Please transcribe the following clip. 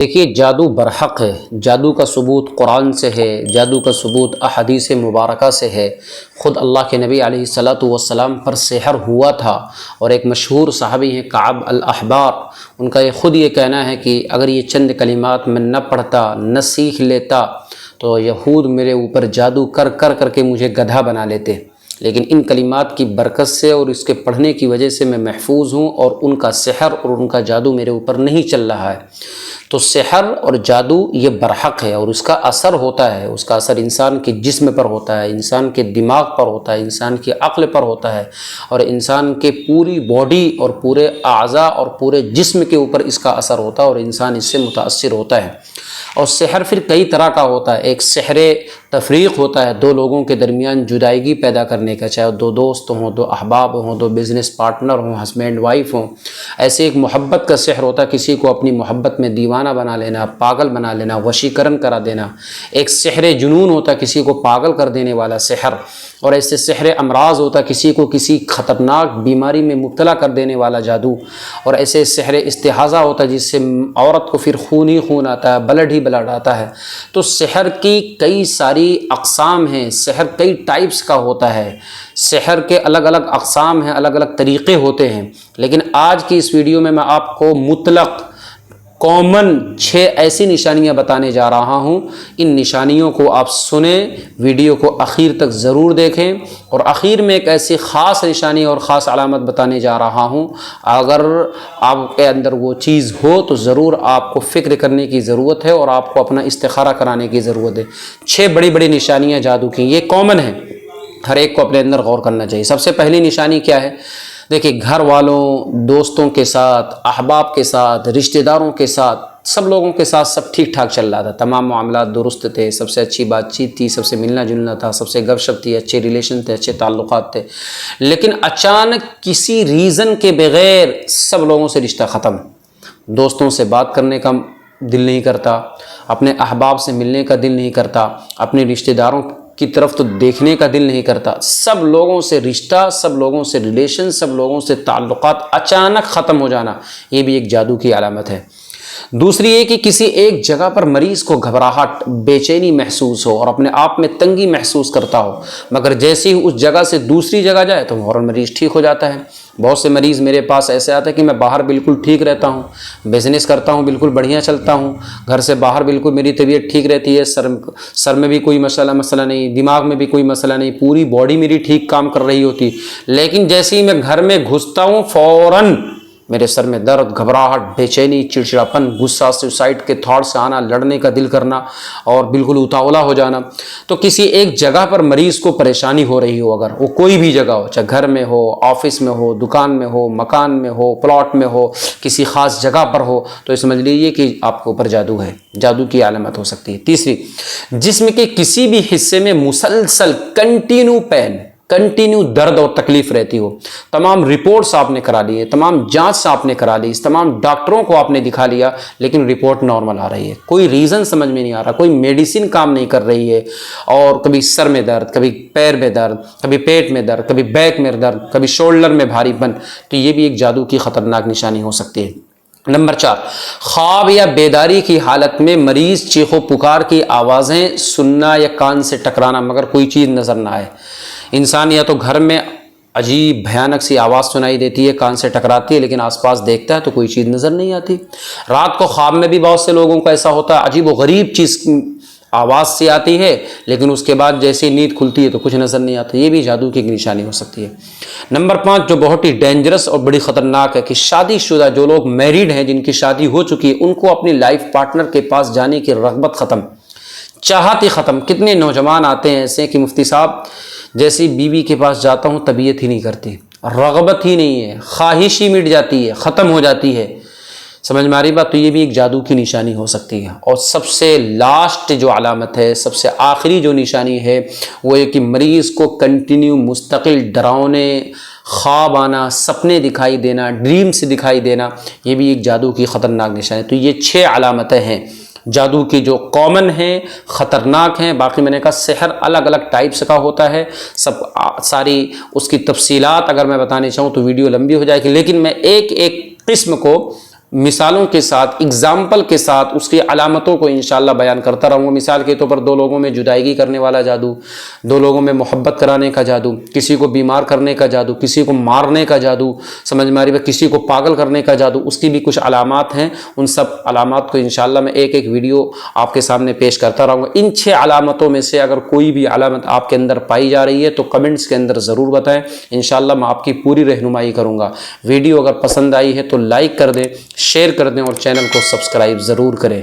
دیکھیے جادو برحق ہے، جادو کا ثبوت قرآن سے ہے، جادو کا ثبوت احادیث مبارکہ سے ہے۔ خود اللہ کے نبی علیہ الصلاۃ والسلام پر سحر ہوا تھا، اور ایک مشہور صحابی ہیں کعب الاحبار، ان کا خود یہ کہنا ہے کہ اگر یہ چند کلمات میں نہ پڑھتا نہ سیکھ لیتا تو یہود میرے اوپر جادو کر کر کر کے مجھے گدھا بنا لیتے، لیکن ان کلمات کی برکت سے اور اس کے پڑھنے کی وجہ سے میں محفوظ ہوں، اور ان کا سحر اور ان کا جادو میرے اوپر نہیں چل رہا ہے۔ تو سحر اور جادو یہ برحق ہے، اور اس کا اثر ہوتا ہے، اس کا اثر انسان کے جسم پر ہوتا ہے، انسان کے دماغ پر ہوتا ہے، انسان کے عقل پر ہوتا ہے، اور انسان کے پوری باڈی اور پورے اعضاء اور پورے جسم کے اوپر اس کا اثر ہوتا ہے، اور انسان اس سے متاثر ہوتا ہے۔ اور سحر پھر کئی طرح کا ہوتا ہے۔ ایک سحر تفریق ہوتا ہے، دو لوگوں کے درمیان جدائیگی پیدا کرنے کا، چاہے دو دوست ہوں، دو احباب ہوں، دو بزنس پارٹنر ہوں، ہسبینڈ وائف ہوں۔ ایسے ایک محبت کا سحر ہوتا ہے، کسی کو اپنی محبت میں دیوانہ بنا لینا، پاگل بنا لینا، وشیکرن کرا دینا۔ ایک سحر جنون ہوتا ہے، کسی کو پاگل کر دینے والا سحر۔ اور ایسے سحر امراض ہوتا ہے، کسی کو کسی خطرناک بیماری میں مبتلا کر دینے والا جادو۔ اور ایسے سحر استحاضہ ہوتا ہے، جس سے عورت کو پھر خون ہی خون آتا ہے، بلڈ ہی بلڈ آتا ہے۔ تو سحر کی کئی ساری اقسام ہیں، سحر کئی ٹائپس کا ہوتا ہے، سحر کے الگ الگ اقسام ہیں، الگ الگ طریقے ہوتے ہیں۔ لیکن آج کی اس ویڈیو میں آپ کو مطلق کامن 6 ایسی نشانیاں بتانے جا رہا ہوں۔ ان نشانیوں کو آپ سنیں، ویڈیو کو آخر تک ضرور دیکھیں، اور آخر میں ایک ایسی خاص نشانی اور خاص علامت بتانے جا رہا ہوں۔ اگر آپ کے اندر وہ چیز ہو تو ضرور آپ کو فکر کرنے کی ضرورت ہے، اور آپ کو اپنا استخارہ کرانے کی ضرورت ہے۔ 6 بڑی بڑی نشانیاں جادو کی، یہ کامن ہیں، ہر ایک کو اپنے اندر غور کرنا چاہیے۔ سب سے پہلی نشانی کیا ہے؟ دیکھیں، گھر والوں، دوستوں کے ساتھ، احباب کے ساتھ، رشتہ داروں کے ساتھ، سب لوگوں کے ساتھ سب ٹھیک ٹھاک چل رہا تھا، تمام معاملات درست تھے، سب سے اچھی بات چیت تھی، سب سے ملنا جلنا تھا، سب سے گپ شپ تھی، اچھے ریلیشن تھے، اچھے تعلقات تھے۔ لیکن اچانک کسی ریزن کے بغیر سب لوگوں سے رشتہ ختم، دوستوں سے بات کرنے کا دل نہیں کرتا، اپنے احباب سے ملنے کا دل نہیں کرتا، اپنے رشتہ داروں کی طرف تو دیکھنے کا دل نہیں کرتا، سب لوگوں سے رشتہ، سب لوگوں سے ریلیشن، سب لوگوں سے تعلقات اچانک ختم ہو جانا، یہ بھی ایک جادو کی علامت ہے۔ دوسری یہ کہ کسی ایک جگہ پر مریض کو گھبراہٹ، بے چینی محسوس ہو، اور اپنے آپ میں تنگی محسوس کرتا ہو، مگر جیسے ہی اس جگہ سے دوسری جگہ جائے تو فوراً مریض ٹھیک ہو جاتا ہے۔ بہت سے مریض میرے پاس ایسے آتے ہیں کہ میں باہر بالکل ٹھیک رہتا ہوں، بزنس کرتا ہوں، بالکل بڑھیا چلتا ہوں، گھر سے باہر بالکل میری طبیعت ٹھیک رہتی ہے، سر میں بھی کوئی مسئلہ نہیں، دماغ میں بھی کوئی مسئلہ نہیں، پوری باڈی میری ٹھیک کام کر رہی ہوتی، لیکن جیسے ہی میں گھر میں گھستا ہوں فوراً میرے سر میں درد، گھبراہٹ، بے چینی، چڑچڑاپن، غصہ، سوسائڈ کے تھاٹس آنا، لڑنے کا دل کرنا، اور بالکل اتاولا ہو جانا۔ تو کسی ایک جگہ پر مریض کو پریشانی ہو رہی ہو، اگر وہ کوئی بھی جگہ ہو، چاہے گھر میں ہو، آفس میں ہو، دکان میں ہو، مکان میں ہو، پلاٹ میں ہو، کسی خاص جگہ پر ہو، تو سمجھ لیجیے کہ آپ کے اوپر جادو ہے، جادو کی علامت ہو سکتی ہے۔ تیسری، جسم کے کسی بھی حصے میں مسلسل کنٹینیو درد اور تکلیف رہتی ہو۔ تمام رپورٹس آپ نے کرا لی ہے، تمام جانچ آپ نے کرا لی، تمام ڈاکٹروں کو آپ نے دکھا لیا، لیکن رپورٹ نارمل آ رہی ہے، کوئی ریزن سمجھ میں نہیں آ رہا، کوئی میڈیسن کام نہیں کر رہی ہے، اور کبھی سر میں درد، کبھی پیر میں درد، کبھی پیٹ میں درد، کبھی بیک میں درد، کبھی شولڈر میں بھاری پن، تو یہ بھی ایک جادو کی خطرناک نشانی ہو سکتی ہے۔ نمبر 4، خواب یا بیداری کی حالت میں مریض چیخ و پکار کی آوازیں سننا یا کان سے ٹکرانا، مگر کوئی چیز نظر نہ آئے۔ انسان یا تو گھر میں عجیب بھیانک سی آواز سنائی دیتی ہے، کان سے ٹکراتی ہے، لیکن آس پاس دیکھتا ہے تو کوئی چیز نظر نہیں آتی۔ رات کو خواب میں بھی بہت سے لوگوں کا ایسا ہوتا ہے، عجیب و غریب چیز آواز سی آتی ہے، لیکن اس کے بعد جیسے نیند کھلتی ہے تو کچھ نظر نہیں آتا، یہ بھی جادو کی نشانی ہو سکتی ہے۔ نمبر 5، جو بہت ہی ڈینجرس اور بڑی خطرناک ہے، کہ شادی شدہ جو لوگ میریڈ ہیں، جن کی شادی ہو چکی ہے، ان کو اپنی لائف پارٹنر کے پاس جانے کی رغبت ختم، چاہت ہی ختم۔ کتنے نوجوان آتے ہیں ایسے کہ مفتی صاحب جیسی بیوی کے پاس جاتا ہوں طبیعت ہی نہیں کرتی، رغبت ہی نہیں ہے، خواہش ہی مٹ جاتی ہے، ختم ہو جاتی ہے۔ سمجھ میں آ رہی بات؟ تو یہ بھی ایک جادو کی نشانی ہو سکتی ہے۔ اور سب سے لاسٹ جو علامت ہے، سب سے آخری جو نشانی ہے، وہ یہ کہ مریض کو کنٹینیو مستقل ڈراؤنے خواب آنا، سپنے دکھائی دینا، ڈریمز دکھائی دینا، یہ بھی ایک جادو کی خطرناک نشانی ہے۔ تو یہ 6 علامتیں ہیں جادو کی جو کامن ہیں، خطرناک ہیں۔ باقی میں نے کہا سحر الگ الگ ٹائپس کا ہوتا ہے، ساری اس کی تفصیلات اگر میں بتانے چاہوں تو ویڈیو لمبی ہو جائے گی، لیکن میں ایک ایک قسم کو مثالوں کے ساتھ، اگزامپل کے ساتھ اس کی علامتوں کو انشاءاللہ بیان کرتا رہوں گا۔ مثال کے طور پر 2 لوگوں میں جدائیگی کرنے والا جادو، 2 لوگوں میں محبت کرانے کا جادو، کسی کو بیمار کرنے کا جادو، کسی کو مارنے کا جادو، سمجھ میں آ رہی ہے، کسی کو پاگل کرنے کا جادو، اس کی بھی کچھ علامات ہیں۔ ان سب علامات کو انشاءاللہ میں ایک ویڈیو آپ کے سامنے پیش کرتا رہوں گا۔ ان 6 علامتوں میں سے اگر کوئی بھی علامت آپ کے اندر پائی جا رہی ہے تو کمنٹس کے اندر ضرور بتائیں، انشاءاللہ میں آپ کی پوری رہنمائی کروں گا۔ ویڈیو اگر پسند آئی ہے تو لائک کر دیں، شیئر کر دیں اور چینل کو سبسکرائب ضرور کریں۔